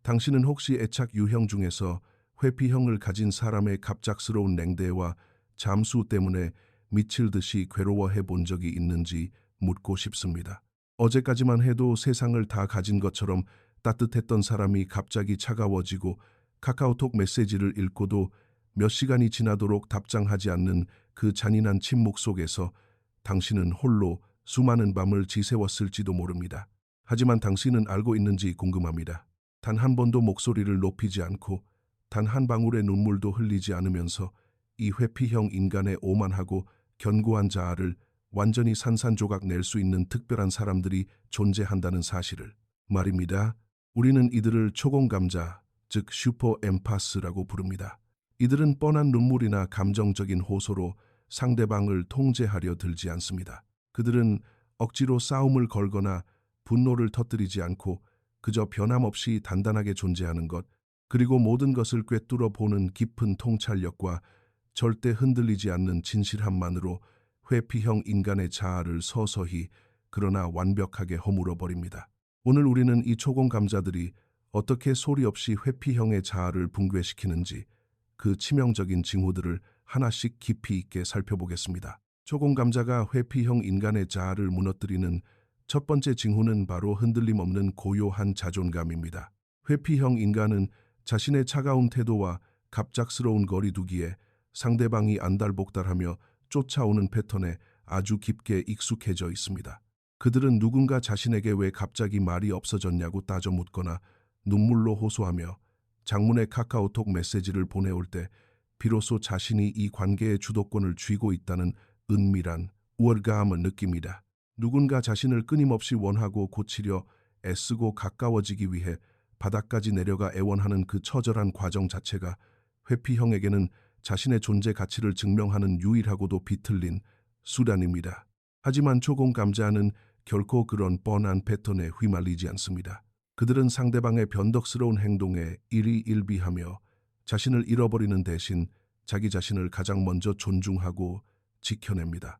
당신은 혹시 애착 유형 중에서 회피형을 가진 사람의 갑작스러운 냉대와 잠수 때문에 미칠 듯이 괴로워해 본 적이 있는지 묻고 싶습니다. 어제까지만 해도 세상을 다 가진 것처럼 따뜻했던 사람이 갑자기 차가워지고 카카오톡 메시지를 읽고도 몇 시간이 지나도록 답장하지 않는 그 잔인한 침묵 속에서 당신은 홀로 수많은 밤을 지새웠을지도 모릅니다. 하지만 당신은 알고 있는지 궁금합니다. 단 한 번도 목소리를 높이지 않고 단 한 방울의 눈물도 흘리지 않으면서 이 회피형 인간의 오만하고 견고한 자아를 완전히 산산조각 낼 수 있는 특별한 사람들이 존재한다는 사실을 말입니다. 우리는 이들을 초공감자, 즉 슈퍼 엠파스라고 부릅니다. 이들은 뻔한 눈물이나 감정적인 호소로 상대방을 통제하려 들지 않습니다. 그들은 억지로 싸움을 걸거나 분노를 터뜨리지 않고 그저 변함없이 단단하게 존재하는 것, 그리고 모든 것을 꿰뚫어 보는 깊은 통찰력과 절대 흔들리지 않는 진실함만으로 회피형 인간의 자아를 서서히 그러나 완벽하게 허물어 버립니다. 오늘 우리는 이 초공감자들이 어떻게 소리 없이 회피형의 자아를 붕괴시키는지 그 치명적인 징후들을 하나씩 깊이 있게 살펴보겠습니다. 초공감자가 회피형 인간의 자아를 무너뜨리는 첫 번째 징후는 바로 흔들림 없는 고요한 자존감입니다. 회피형 인간은 자신의 차가운 태도와 갑작스러운 거리두기에 상대방이 안달복달하며 쫓아오는 패턴에 아주 깊게 익숙해져 있습니다. 그들은 누군가 자신에게 왜 갑자기 말이 없어졌냐고 따져 묻거나 눈물로 호소하며 장문의 카카오톡 메시지를 보내올 때 비로소 자신이 이 관계의 주도권을 쥐고 있다는 은밀한 우월감을 느낍니다. 누군가 자신을 끊임없이 원하고 고치려 애쓰고 가까워지기 위해 바닥까지 내려가 애원하는 그 처절한 과정 자체가 회피형에게는 자신의 존재 가치를 증명하는 유일하고도 비틀린 수단입니다. 하지만 초공감자는 결코 그런 뻔한 패턴에 휘말리지 않습니다. 그들은 상대방의 변덕스러운 행동에 일희일비하며 자신을 잃어버리는 대신 자기 자신을 가장 먼저 존중하고 지켜냅니다.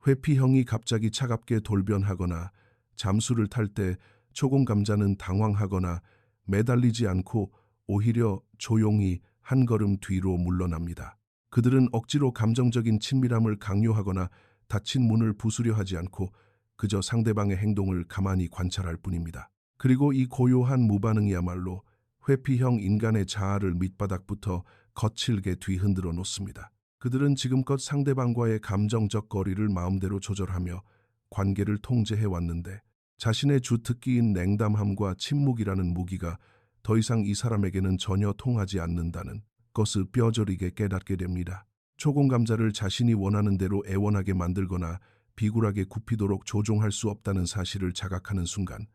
회피형이 갑자기 차갑게 돌변하거나 잠수를 탈 때 초공감자는 당황하거나 매달리지 않고 오히려 조용히 한 걸음 뒤로 물러납니다. 그들은 억지로 감정적인 친밀함을 강요하거나 닫힌 문을 부수려 하지 않고 그저 상대방의 행동을 가만히 관찰할 뿐입니다. 그리고 이 고요한 무반응이야말로 회피형 인간의 자아를 밑바닥부터 거칠게 뒤흔들어 놓습니다. 그들은 지금껏 상대방과의 감정적 거리를 마음대로 조절하며 관계를 통제해 왔는데 자신의 주특기인 냉담함과 침묵이라는 무기가 더 이상 이 사람에게는 전혀 통하지 않는다는 것을 뼈저리게 깨닫게 됩니다. 초공감자를 자신이 원하는 대로 애원하게 만들거나 비굴하게 굽히도록 조종할 수 없다는 사실을 자각하는 순간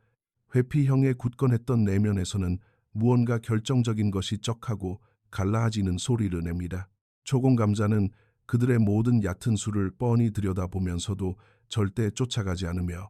회피형의 굳건했던 내면에서는 무언가 결정적인 것이 쩍하고 갈라지는 소리를 냅니다. 초공감자는 그들의 모든 얕은 수를 뻔히 들여다보면서도 절대 쫓아가지 않으며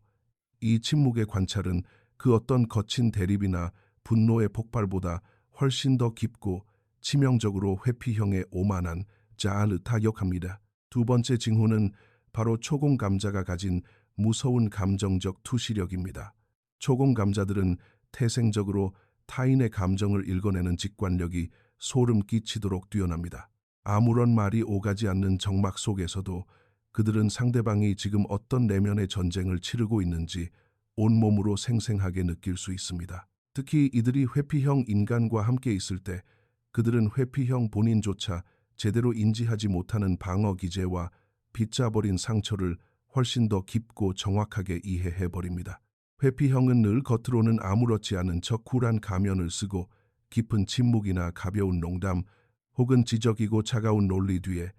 이 침묵의 관찰은 그 어떤 거친 대립이나 분노의 폭발보다 훨씬 더 깊고 치명적으로 회피형의 오만한 자아를 타격합니다. 두 번째 징후는 바로 초공감자가 가진 무서운 감정적 투시력입니다. 초공감자들은 태생적으로 타인의 감정을 읽어내는 직관력이 소름 끼치도록 뛰어납니다. 아무런 말이 오가지 않는 정막 속에서도 그들은 상대방이 지금 어떤 내면의 전쟁을 치르고 있는지 온몸으로 생생하게 느낄 수 있습니다. 특히 이들이 회피형 인간과 함께 있을 때 그들은 회피형 본인조차 제대로 인지하지 못하는 방어 기제와 빗자버린 상처를 훨씬 더 깊고 정확하게 이해해버립니다. 회피형은 늘 겉으로는 아무렇지 않은 저 쿨한 가면을 쓰고 깊은 침묵이나 가벼운 농담 혹은 지적이고 차가운 논리 뒤에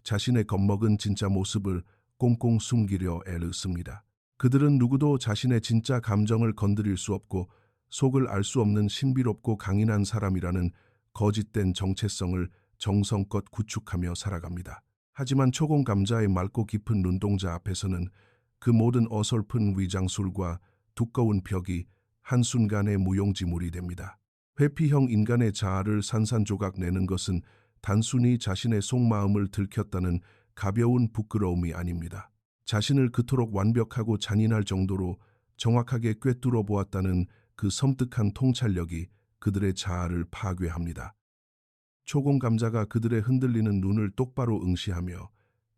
자신의 겁먹은 진짜 모습을 꽁꽁 숨기려 애를 씁니다. 그들은 누구도 자신의 진짜 감정을 건드릴 수 없고 속을 알 수 없는 신비롭고 강인한 사람이라는 거짓된 정체성을 정성껏 구축하며 살아갑니다. 하지만 초공감자의 맑고 깊은 눈동자 앞에서는 그 모든 어설픈 위장술과 두꺼운 벽이 한순간에 무용지물이 됩니다. 회피형 인간의 자아를 산산조각 내는 것은 단순히 자신의 속마음을 들켰다는 가벼운 부끄러움이 아닙니다. 자신을 그토록 완벽하고 잔인할 정도로 정확하게 꿰뚫어 보았다는 그 섬뜩한 통찰력이 그들의 자아를 파괴합니다. 초공 감자가 그들의 흔들리는 눈을 똑바로 응시하며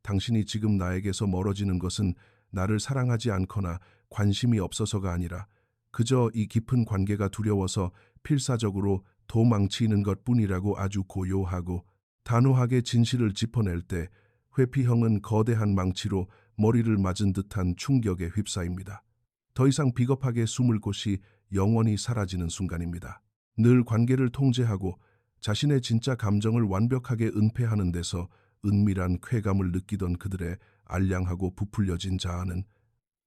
당신이 지금 나에게서 멀어지는 것은 나를 사랑하지 않거나 관심이 없어서가 아니라 그저 이 깊은 관계가 두려워서 필사적으로 도망치는 것뿐이라고 아주 고요하고 단호하게 진실을 짚어낼 때 회피형은 거대한 망치로 머리를 맞은 듯한 충격에 휩싸입니다. 더 이상 비겁하게 숨을 곳이 영원히 사라지는 순간입니다. 늘 관계를 통제하고 자신의 진짜 감정을 완벽하게 은폐하는 데서 은밀한 쾌감을 느끼던 그들의 알량하고 부풀려진 자아는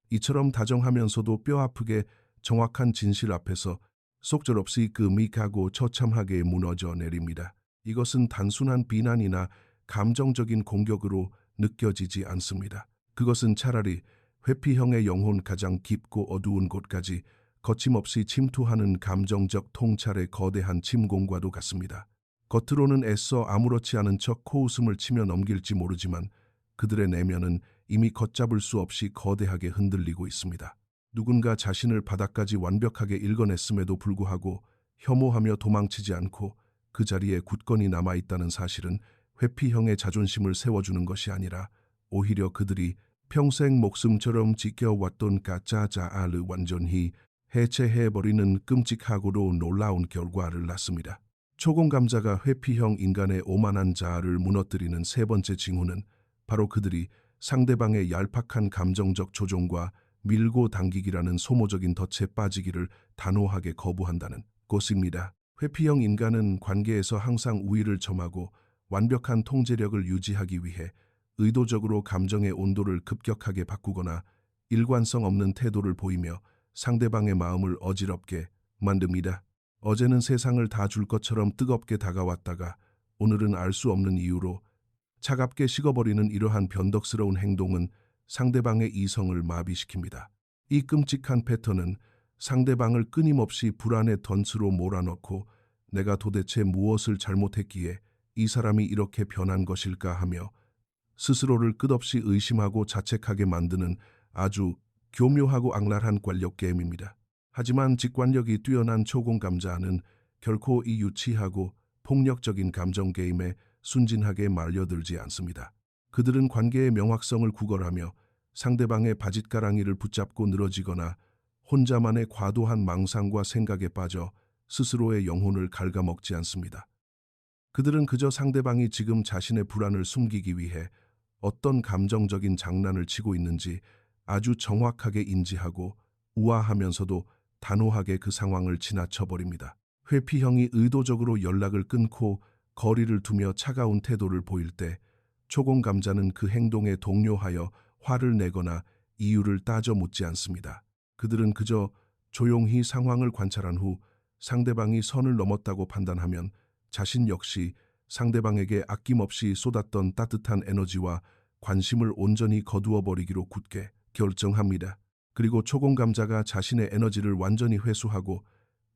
이처럼 다정하면서도 뼈아프게 정확한 진실 앞에서 속절없이 금익하고 처참하게 무너져 내립니다. 이것은 단순한 비난이나 감정적인 공격으로 느껴지지 않습니다. 그것은 차라리 회피형의 영혼 가장 깊고 어두운 곳까지 거침없이 침투하는 감정적 통찰의 거대한 침공과도 같습니다. 겉으로는 애써 아무렇지 않은 척 코웃음을 치며 넘길지 모르지만 그들의 내면은 이미 걷잡을 수 없이 거대하게 흔들리고 있습니다. 누군가 자신을 바닥까지 완벽하게 읽어냈음에도 불구하고 혐오하며 도망치지 않고 그 자리에 굳건히 남아있다는 사실은 회피형의 자존심을 세워주는 것이 아니라 오히려 그들이 평생 목숨처럼 지켜왔던 가짜 자아를 완전히 해체해버리는 끔찍하고도 놀라운 결과를 낳습니다. 초공감자가 회피형 인간의 오만한 자아를 무너뜨리는 세 번째 징후는 바로 그들이 상대방의 얄팍한 감정적 조종과 밀고 당기기라는 소모적인 덫에 빠지기를 단호하게 거부한다는 것입니다. 회피형 인간은 관계에서 항상 우위를 점하고 완벽한 통제력을 유지하기 위해 의도적으로 감정의 온도를 급격하게 바꾸거나 일관성 없는 태도를 보이며 상대방의 마음을 어지럽게 만듭니다. 어제는 세상을 다 줄 것처럼 뜨겁게 다가왔다가 오늘은 알 수 없는 이유로 차갑게 식어버리는 이러한 변덕스러운 행동은 상대방의 이성을 마비시킵니다. 이 끔찍한 패턴은 상대방을 끊임없이 불안의 던스로 몰아넣고 내가 도대체 무엇을 잘못했기에 이 사람이 이렇게 변한 것일까 하며 스스로를 끝없이 의심하고 자책하게 만드는 아주 교묘하고 악랄한 권력 게임입니다. 하지만 직관력이 뛰어난 초공감자는 결코 이 유치하고 폭력적인 감정 게임에 순진하게 말려들지 않습니다. 그들은 관계의 명확성을 구걸하며 상대방의 바짓가랑이를 붙잡고 늘어지거나 혼자만의 과도한 망상과 생각에 빠져 스스로의 영혼을 갉아먹지 않습니다. 그들은 그저 상대방이 지금 자신의 불안을 숨기기 위해 어떤 감정적인 장난을 치고 있는지 아주 정확하게 인지하고 우아하면서도 단호하게 그 상황을 지나쳐버립니다. 회피형이 의도적으로 연락을 끊고 거리를 두며 차가운 태도를 보일 때 초공감자는 그 행동에 동요하여 화를 내거나 이유를 따져 묻지 않습니다. 그들은 그저 조용히 상황을 관찰한 후 상대방이 선을 넘었다고 판단하면 자신 역시 상대방에게 아낌없이 쏟았던 따뜻한 에너지와 관심을 온전히 거두어 버리기로 굳게 결정합니다. 그리고 초공감자가 자신의 에너지를 완전히 회수하고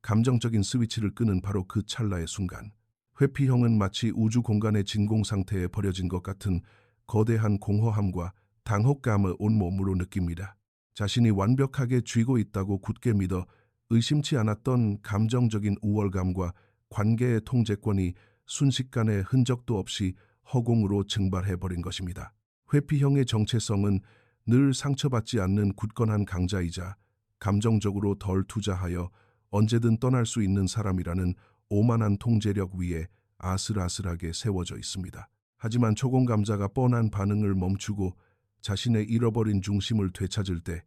감정적인 스위치를 끄는 바로 그 찰나의 순간 회피형은 마치 우주 공간의 진공 상태에 버려진 것 같은 거대한 공허함과 당혹감을 온몸으로 느낍니다. 자신이 완벽하게 쥐고 있다고 굳게 믿어 의심치 않았던 감정적인 우월감과 관계의 통제권이 순식간에 흔적도 없이 허공으로 증발해버린 것입니다. 회피형의 정체성은 늘 상처받지 않는 굳건한 강자이자 감정적으로 덜 투자하여 언제든 떠날 수 있는 사람이라는 오만한 통제력 위에 아슬아슬하게 세워져 있습니다. 하지만 초공감자가 뻔한 반응을 멈추고 자신의 잃어버린 중심을 되찾을 때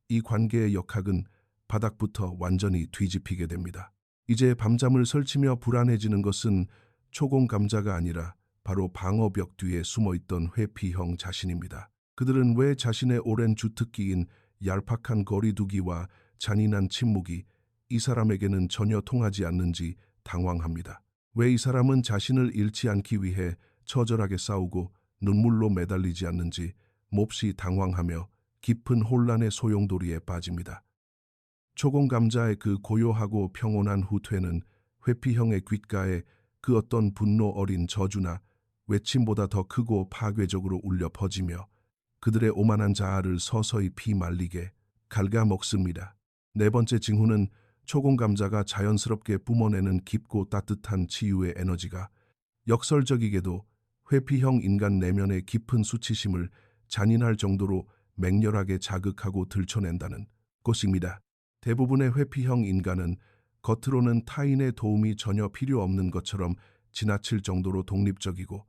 이 관계의 역학은 바닥부터 완전히 뒤집히게 됩니다. 이제 밤잠을 설치며 불안해지는 것은 초공감자가 아니라 바로 방어벽 뒤에 숨어있던 회피형 자신입니다. 그들은 왜 자신의 오랜 주특기인 얄팍한 거리두기와 잔인한 침묵이 이 사람에게는 전혀 통하지 않는지 당황합니다. 왜 이 사람은 자신을 잃지 않기 위해 처절하게 싸우고 눈물로 매달리지 않는지 몹시 당황하며 깊은 혼란의 소용돌이에 빠집니다. 초공감자의 그 고요하고 평온한 후퇴는 회피형의 귓가에 그 어떤 분노 어린 저주나 외침보다 더 크고 파괴적으로 울려 퍼지며 그들의 오만한 자아를 서서히 피말리게 갉아먹습니다. 네 번째 징후는 초공 감자가 자연스럽게 뿜어내는 깊고 따뜻한 치유의 에너지가 역설적이게도 회피형 인간 내면의 깊은 수치심을 잔인할 정도로 맹렬하게 자극하고 들춰낸다는 것입니다. 대부분의 회피형 인간은 겉으로는 타인의 도움이 전혀 필요 없는 것처럼 지나칠 정도로 독립적이고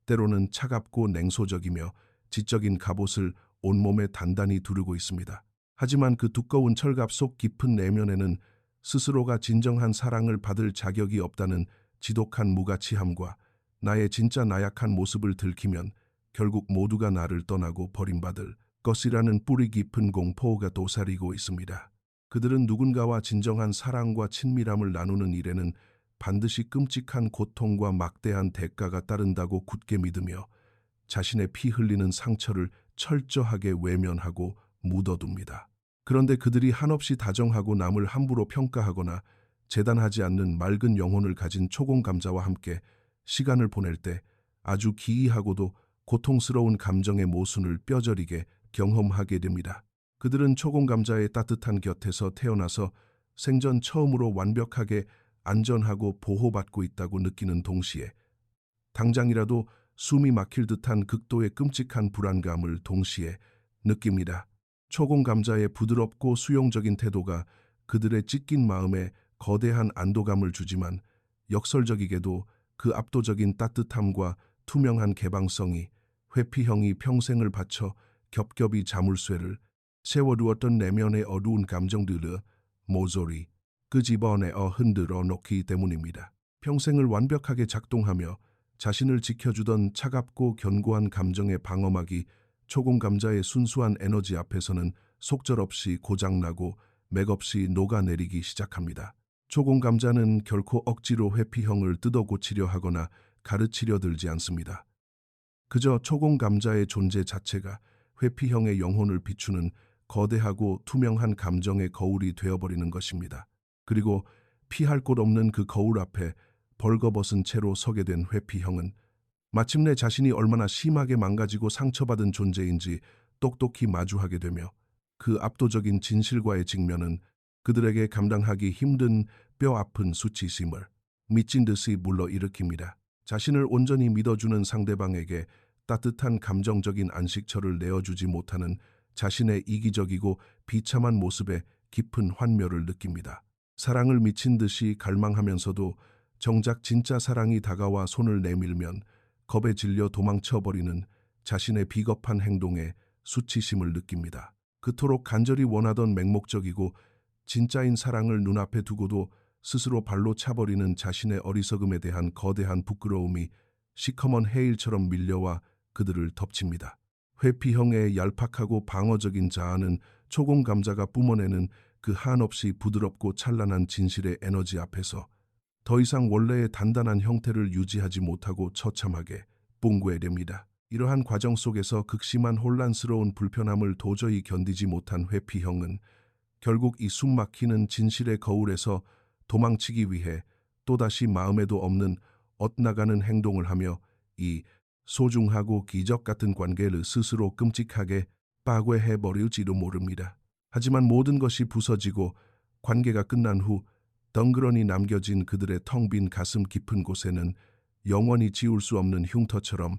때로는 차갑고 냉소적이며 지적인 갑옷을 온몸에 단단히 두르고 있습니다. 하지만 그 두꺼운 철갑 속 깊은 내면에는 스스로가 진정한 사랑을 받을 자격이 없다는 지독한 무가치함과 나의 진짜 나약한 모습을 들키면 결국 모두가 나를 떠나고 버림받을 것이라는 뿌리 깊은 공포가 도사리고 있습니다. 그들은 누군가와 진정한 사랑과 친밀함을 나누는 일에는 반드시 끔찍한 고통과 막대한 대가가 따른다고 굳게 믿으며 자신의 피 흘리는 상처를 철저하게 외면하고 묻어둡니다. 그런데 그들이 한없이 다정하고 남을 함부로 평가하거나 재단하지 않는 맑은 영혼을 가진 초공 감자와 함께 시간을 보낼 때 아주 기이하고도 고통스러운 감정의 모순을 뼈저리게 경험하게 됩니다. 그들은 초공 감자의 따뜻한 곁에서 태어나서 생전 처음으로 완벽하게 안전하고 보호받고 있다고 느끼는 동시에 당장이라도 숨이 막힐 듯한 극도의 끔찍한 불안감을 동시에 느낍니다. 초공 감자의 부드럽고 수용적인 태도가 그들의 찢긴 마음에 거대한 안도감을 주지만 역설적이게도 그 압도적인 따뜻함과 투명한 개방성이 회피형이 평생을 바쳐 겹겹이 자물쇠를 세워두었던 내면의 어두운 감정들을 모조리 끄집어내어 흔들어 놓기 때문입니다. 평생을 완벽하게 작동하며 자신을 지켜주던 차갑고 견고한 감정의 방어막이 초공 감자의 순수한 에너지 앞에서는 속절없이 고장나고 맥없이 녹아내리기 시작합니다. 초공 감자는 결코 억지로 회피형을 뜯어 고치려 하거나 가르치려 들지 않습니다. 그저 초공 감자의 존재 자체가 회피형의 영혼을 비추는 거대하고 투명한 감정의 거울이 되어버리는 것입니다. 그리고 피할 곳 없는 그 거울 앞에 벌거벗은 채로 서게 된 회피형은 마침내 자신이 얼마나 심하게 망가지고 상처받은 존재인지 똑똑히 마주하게 되며 그 압도적인 진실과의 직면은 그들에게 감당하기 힘든 뼈아픈 수치심을 미친 듯이 불러일으킵니다. 자신을 온전히 믿어주는 상대방에게 따뜻한 감정적인 안식처를 내어주지 못하는 자신의 이기적이고 비참한 모습에 깊은 환멸을 느낍니다. 사랑을 미친 듯이 갈망하면서도 정작 진짜 사랑이 다가와 손을 내밀면 겁에 질려 도망쳐버리는 자신의 비겁한 행동에 수치심을 느낍니다. 그토록 간절히 원하던 맹목적이고 진짜인 사랑을 눈앞에 두고도 스스로 발로 차버리는 자신의 어리석음에 대한 거대한 부끄러움이 시커먼 해일처럼 밀려와 그들을 덮칩니다. 회피형의 얄팍하고 방어적인 자아는 초공 감자가 뿜어내는 그 한없이 부드럽고 찬란한 진실의 에너지 앞에서 더 이상 원래의 단단한 형태를 유지하지 못하고 처참하게 붕괴됩니다. 이러한 과정 속에서 극심한 혼란스러운 불편함을 도저히 견디지 못한 회피형은 결국 이 숨막히는 진실의 거울에서 도망치기 위해 또다시 마음에도 없는 엇나가는 행동을 하며 이 소중하고 기적 같은 관계를 스스로 끔찍하게 파괴해버릴지도 모릅니다. 하지만 모든 것이 부서지고 관계가 끝난 후 덩그러니 남겨진 그들의 텅 빈 가슴 깊은 곳에는 영원히 지울 수 없는 흉터처럼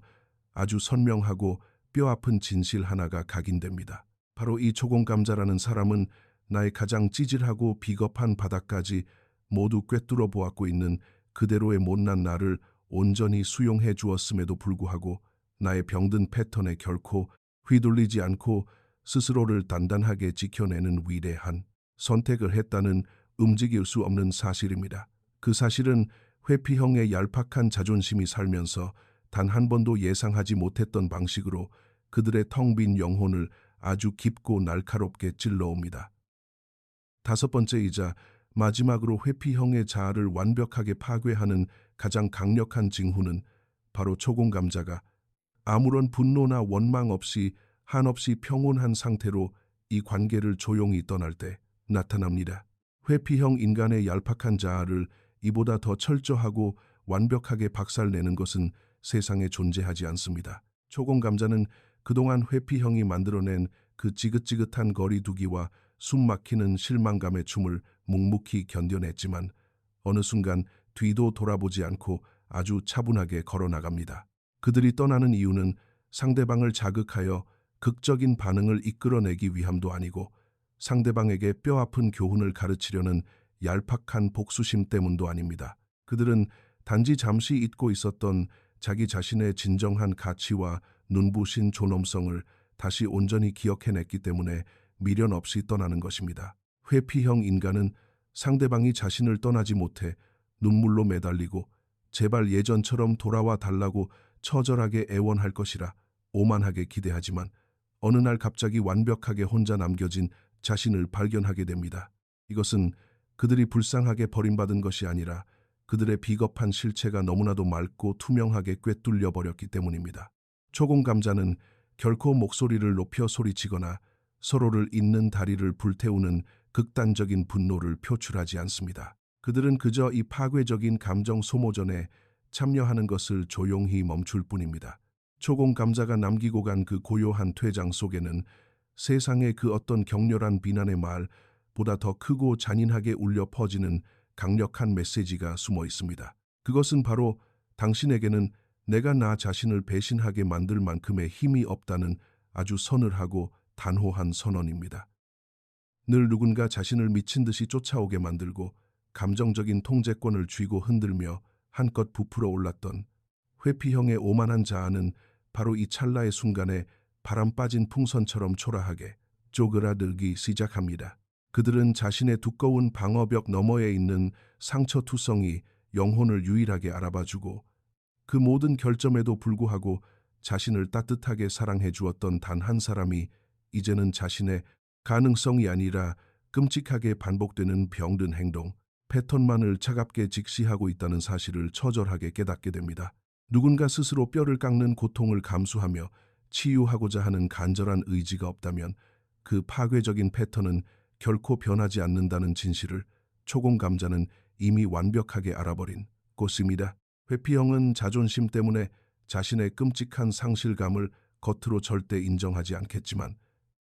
아주 선명하고 뼈아픈 진실 하나가 각인됩니다. 바로 이 초공감자라는 사람은 나의 가장 찌질하고 비겁한 바닥까지 모두 꿰뚫어 보았고 있는 그대로의 못난 나를 온전히 수용해 주었음에도 불구하고 나의 병든 패턴에 결코 휘둘리지 않고 스스로를 단단하게 지켜내는 위대한 선택을 했다는 움직일 수 없는 사실입니다. 그 사실은 회피형의 얄팍한 자존심이 살면서 단 한 번도 예상하지 못했던 방식으로 그들의 텅 빈 영혼을 아주 깊고 날카롭게 찔러옵니다. 다섯 번째이자 마지막으로 회피형의 자아를 완벽하게 파괴하는 가장 강력한 징후는 바로 초공감자가 아무런 분노나 원망 없이 한없이 평온한 상태로 이 관계를 조용히 떠날 때 나타납니다. 회피형 인간의 얄팍한 자아를 이보다 더 철저하고 완벽하게 박살내는 것은 세상에 존재하지 않습니다. 초공감자는 그동안 회피형이 만들어낸 그 지긋지긋한 거리두기와 숨막히는 실망감의 춤을 묵묵히 견뎌냈지만 어느 순간 뒤도 돌아보지 않고 아주 차분하게 걸어 나갑니다. 그들이 떠나는 이유는 상대방을 자극하여 극적인 반응을 이끌어내기 위함도 아니고 상대방에게 뼈아픈 교훈을 가르치려는 얄팍한 복수심 때문도 아닙니다. 그들은 단지 잠시 잊고 있었던 자기 자신의 진정한 가치와 눈부신 존엄성을 다시 온전히 기억해냈기 때문에 미련 없이 떠나는 것입니다. 회피형 인간은 상대방이 자신을 떠나지 못해 눈물로 매달리고 제발 예전처럼 돌아와 달라고 처절하게 애원할 것이라 오만하게 기대하지만 어느 날 갑자기 완벽하게 혼자 남겨진 자신을 발견하게 됩니다. 이것은 그들이 불쌍하게 버림받은 것이 아니라 그들의 비겁한 실체가 너무나도 맑고 투명하게 꿰뚫려 버렸기 때문입니다. 초공감자는 결코 목소리를 높여 소리치거나 서로를 잇는 다리를 불태우는 극단적인 분노를 표출하지 않습니다. 그들은 그저 이 파괴적인 감정 소모전에 참여하는 것을 조용히 멈출 뿐입니다. 초공감자가 남기고 간 그 고요한 퇴장 속에는 세상의 그 어떤 격렬한 비난의 말보다 더 크고 잔인하게 울려 퍼지는 강력한 메시지가 숨어 있습니다. 그것은 바로 당신에게는 내가 나 자신을 배신하게 만들 만큼의 힘이 없다는 아주 서늘하고 단호한 선언입니다. 늘 누군가 자신을 미친 듯이 쫓아오게 만들고 감정적인 통제권을 쥐고 흔들며 한껏 부풀어 올랐던 회피형의 오만한 자아는 바로 이 찰나의 순간에 바람 빠진 풍선처럼 초라하게 쪼그라들기 시작합니다. 그들은 자신의 두꺼운 방어벽 너머에 있는 상처투성이 영혼을 유일하게 알아봐주고 그 모든 결점에도 불구하고 자신을 따뜻하게 사랑해 주었던 단 한 사람이 이제는 자신의 가능성이 아니라 끔찍하게 반복되는 병든 행동, 패턴만을 차갑게 직시하고 있다는 사실을 처절하게 깨닫게 됩니다. 누군가 스스로 뼈를 깎는 고통을 감수하며 치유하고자 하는 간절한 의지가 없다면 그 파괴적인 패턴은 결코 변하지 않는다는 진실을 초공감자는 이미 완벽하게 알아버린 꽃입니다. 회피형은 자존심 때문에 자신의 끔찍한 상실감을 겉으로 절대 인정하지 않겠지만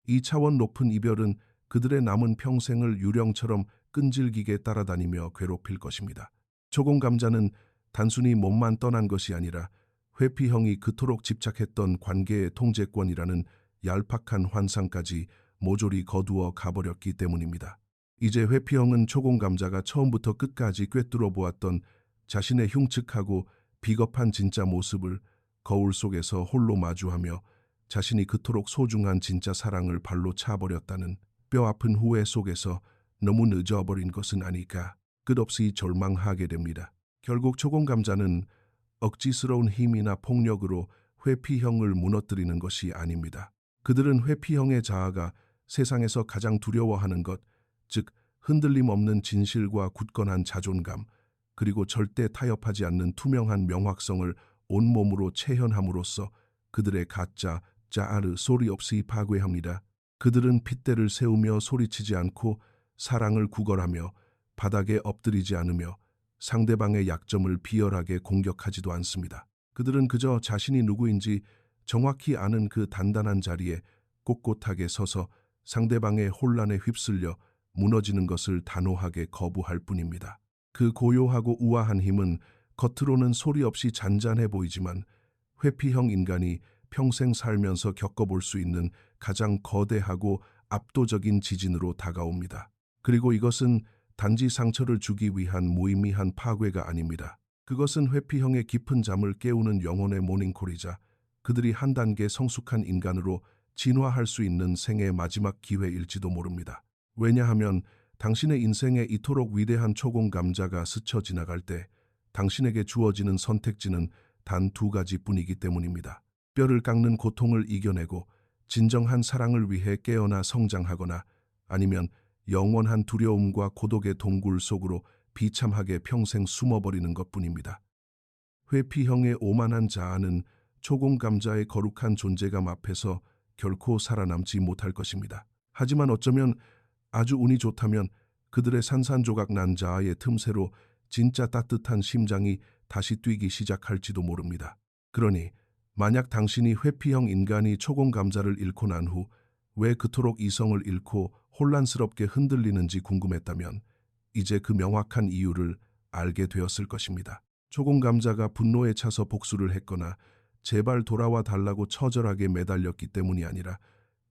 이 차원 높은 이별은 그들의 남은 평생을 유령처럼 끈질기게 따라다니며 괴롭힐 것입니다. 초공감자는 단순히 몸만 떠난 것이 아니라 회피형이 그토록 집착했던 관계의 통제권이라는 얄팍한 환상까지 모조리 거두어 가버렸기 때문입니다. 이제 회피형은 초공감자가 처음부터 끝까지 꿰뚫어 보았던 자신의 흉측하고 비겁한 진짜 모습을 거울 속에서 홀로 마주하며 자신이 그토록 소중한 진짜 사랑을 발로 차버렸다는 뼈아픈 후회 속에서 너무 늦어버린 것은 아닐까 끝없이 절망하게 됩니다. 결국 초공감자는 억지스러운 힘이나 폭력으로 회피형을 무너뜨리는 것이 아닙니다. 그들은 회피형의 자아가 세상에서 가장 두려워하는 것, 즉 흔들림 없는 진실과 굳건한 자존감, 그리고 절대 타협하지 않는 투명한 명확성을 온몸으로 체현함으로써 그들의 가짜, 짜아르 소리 없이 파괴합니다. 그들은 핏대를 세우며 소리치지 않고 사랑을 구걸하며 바닥에 엎드리지 않으며 상대방의 약점을 비열하게 공격하지도 않습니다. 그들은 그저 자신이 누구인지 정확히 아는 그 단단한 자리에 꼿꼿하게 서서 상대방의 혼란에 휩쓸려 무너지는 것을 단호하게 거부할 뿐입니다. 그 고요하고 우아한 힘은 겉으로는 소리 없이 잔잔해 보이지만 회피형 인간이 평생 살면서 겪어볼 수 있는 가장 거대하고 압도적인 지진으로 다가옵니다. 그리고 이것은 단지 상처를 주기 위한 무의미한 파괴가 아닙니다. 그것은 회피형의 깊은 잠을 깨우는 영혼의 모닝콜이자 그들이 한 단계 성숙한 인간으로 진화할 수 있는 생의 마지막 기회일지도 모릅니다. 왜냐하면 당신의 인생에 이토록 위대한 초공감자가 스쳐 지나갈 때 당신에게 주어지는 선택지는 단 두 가지뿐이기 때문입니다. 뼈를 깎는 고통을 이겨내고 진정한 사랑을 위해 깨어나 성장하거나 아니면 영원한 두려움과 고독의 동굴 속으로 비참하게 평생 숨어버리는 것뿐입니다. 회피형의 오만한 자아는 초공감자의 거룩한 존재감 앞에서 결코 살아남지 못할 것입니다. 하지만 어쩌면 아주 운이 좋다면 그들의 산산조각 난 자아의 틈새로 진짜 따뜻한 심장이 다시 뛰기 시작할지도 모릅니다. 그러니 만약 당신이 회피형 인간이 초공감자를 잃고 난 후 왜 그토록 이성을 잃고 혼란스럽게 흔들리는지 궁금했다면 이제 그 명확한 이유를 알게 되었을 것입니다. 초공감자가 분노에 차서 복수를 했거나 제발 돌아와 달라고 처절하게 매달렸기 때문이 아니라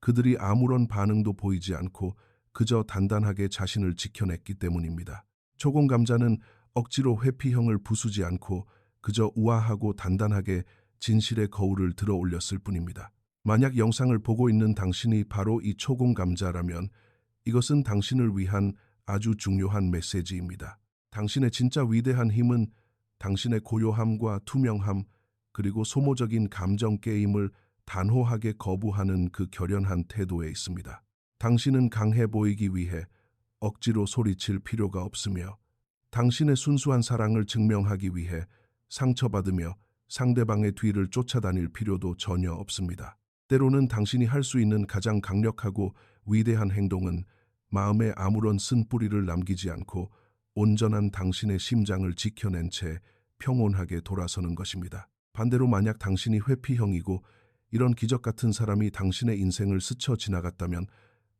그들이 아무런 반응도 보이지 않고 그저 단단하게 자신을 지켜냈기 때문입니다. 초공감자는 억지로 회피형을 부수지 않고 그저 우아하고 단단하게 진실의 거울을 들어 올렸을 뿐입니다. 만약 영상을 보고 있는 당신이 바로 이 초공감자라면 이것은 당신을 위한 아주 중요한 메시지입니다. 당신의 진짜 위대한 힘은 당신의 고요함과 투명함 그리고 소모적인 감정 게임을 단호하게 거부하는 그 결연한 태도에 있습니다. 당신은 강해 보이기 위해 억지로 소리칠 필요가 없으며 당신의 순수한 사랑을 증명하기 위해 상처받으며 상대방의 뒤를 쫓아다닐 필요도 전혀 없습니다. 때로는 당신이 할 수 있는 가장 강력하고 위대한 행동은 마음에 아무런 쓴뿌리를 남기지 않고 온전한 당신의 심장을 지켜낸 채 평온하게 돌아서는 것입니다. 반대로 만약 당신이 회피형이고 이런 기적 같은 사람이 당신의 인생을 스쳐 지나갔다면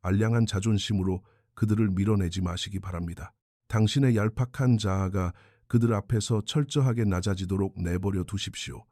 알량한 자존심으로 그들을 밀어내지 마시기 바랍니다. 당신의 얄팍한 자아가 그들 앞에서 철저하게 낮아지도록 내버려 두십시오.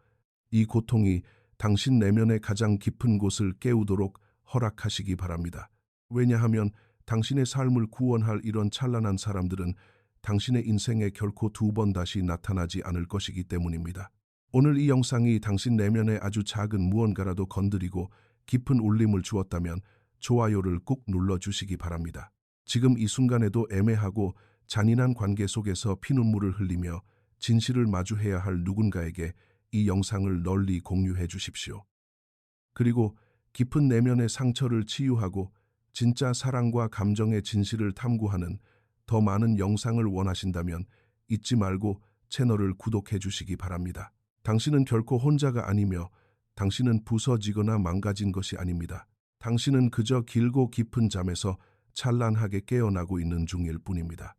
이 고통이 당신 내면의 가장 깊은 곳을 깨우도록 허락하시기 바랍니다. 왜냐하면 당신의 삶을 구원할 이런 찬란한 사람들은 당신의 인생에 결코 두 번 다시 나타나지 않을 것이기 때문입니다. 오늘 이 영상이 당신 내면의 아주 작은 무언가라도 건드리고 깊은 울림을 주었다면 좋아요를 꾹 눌러주시기 바랍니다. 지금 이 순간에도 애매하고 잔인한 관계 속에서 피눈물을 흘리며 진실을 마주해야 할 누군가에게 이 영상을 널리 공유해 주십시오. 그리고 깊은 내면의 상처를 치유하고 진짜 사랑과 감정의 진실을 탐구하는 더 많은 영상을 원하신다면 잊지 말고 채널을 구독해 주시기 바랍니다. 당신은 결코 혼자가 아니며 당신은 부서지거나 망가진 것이 아닙니다. 당신은 그저 길고 깊은 잠에서 찬란하게 깨어나고 있는 중일 뿐입니다.